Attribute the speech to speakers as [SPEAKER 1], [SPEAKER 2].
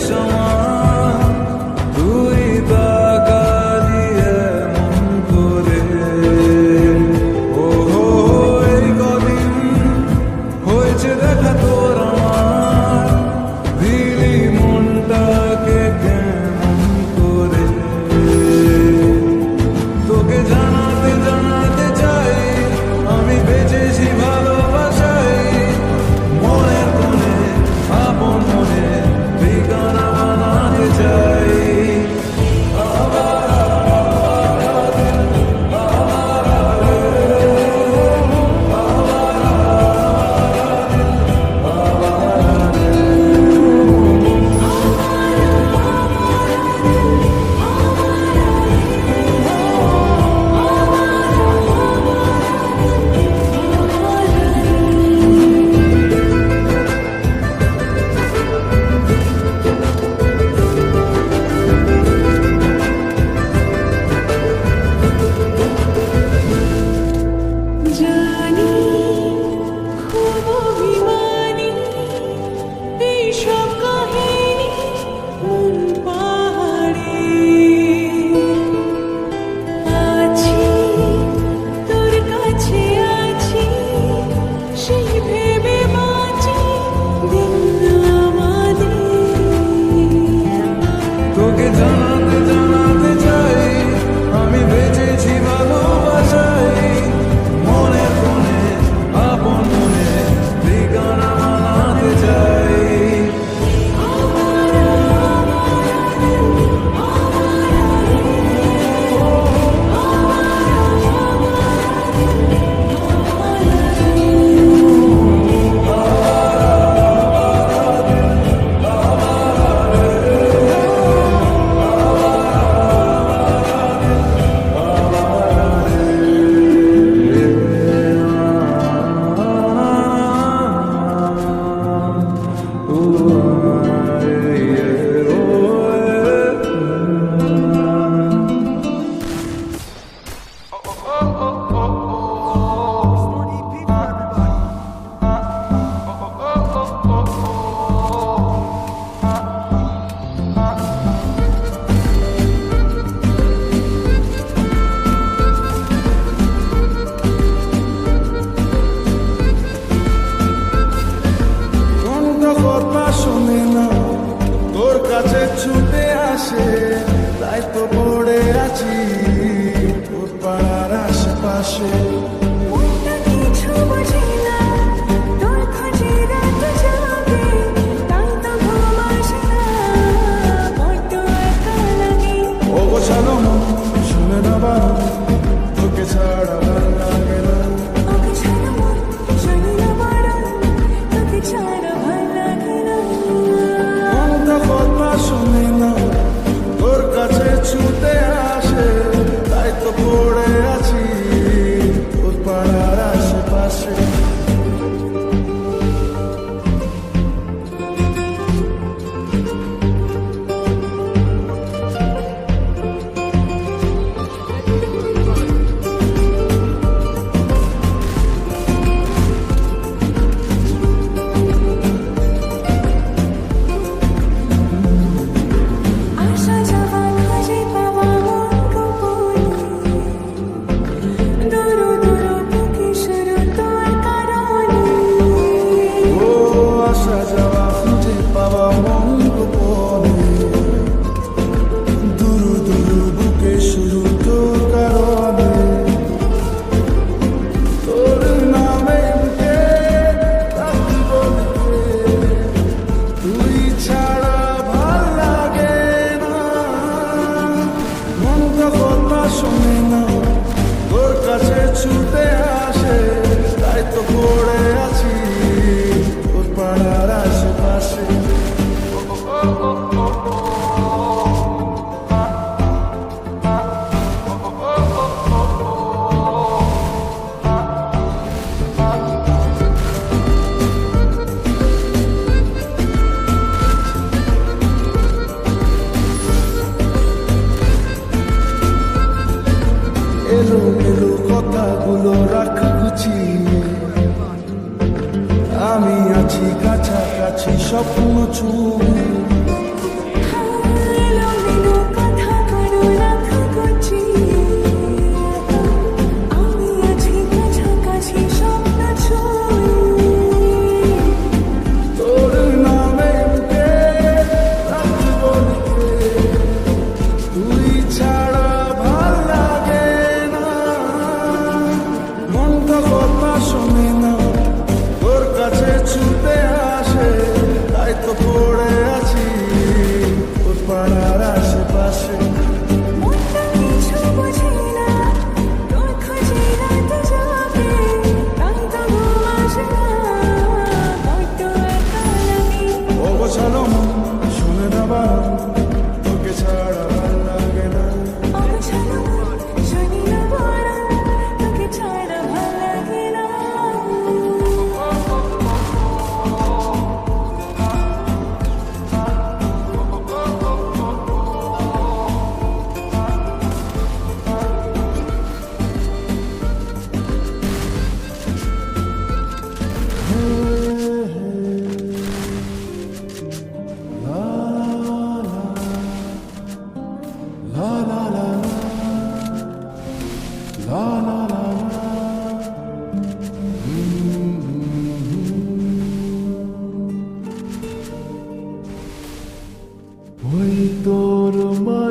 [SPEAKER 1] সমান তুই তাকালি এমন করে। ও এই কদিন হয়েছে দেখা তোর আমার, দিলি মনটাকে কেমন করে। তোকে জানাতে জানাতে চাই আমি বেঁচেছি ভালোবাসাই, মনের কোণে আপন মনে ঠিকানা বানাতে চাই।
[SPEAKER 2] জানি খুব অভিমানী, এইসব কাহিনী মন পাহাড়ে আছি, তোর কাছে আছি, সেই ভেবে বাঁচি দিন আমাদের।
[SPEAKER 1] তোকে জানাতে জানাতে চাই আমি বেঁচেছি ভালোবাসাই, মনের কোণে আপন মনে ঠিকানা বানাতে চাই। কথা শোনে না তোর কাছে ছুটে আসে, তাই তো পড়ে আছি তোর পাড়ার আশেপাশে।
[SPEAKER 2] মনটা কিছু বোঝে না, তোর খোঁজে রাত জাগে, তাই তো ঘুম আসে না, বড্ড একা লাগে।
[SPEAKER 1] ও গোছানো মন শুনে না বারণ, তোকে ছাড়া ভালো লাগে না।
[SPEAKER 2] ওকে ছাড়া মন শোনে না বারণ, তোকে ছাড়া ভাল লাগে না।
[SPEAKER 1] মনটা কথা শোনে না তোর কাছে ছুটে আসে, তাই তো পড়ে আছি তোর পাড়ার আশেপাশে।
[SPEAKER 2] আসা যাওয়া খুঁজে পাওয়া মন গোপনে, দূর দূর বুকে শুরু তোর কারণে।
[SPEAKER 1] ও আসা যাওয়া খুঁজে পাওয়া মন গোপনে, দূর দূর বুকে শুরু তোর কারণে। তোর নামে বুকে রাখব লিখে, তুই ছাড়া ভাল লাগে না। মনটা কথা শোনে না তোর কাছে ছুটে আসে, তাই তো পড়ে আছি তোর পাড়ার আশেপাশে। এলো এলো কথাগুলো রাখ গুছিয়ে, আমি আছি কাছাকাছি স্বপ্ন ছুঁয়ে। ওই তোর মা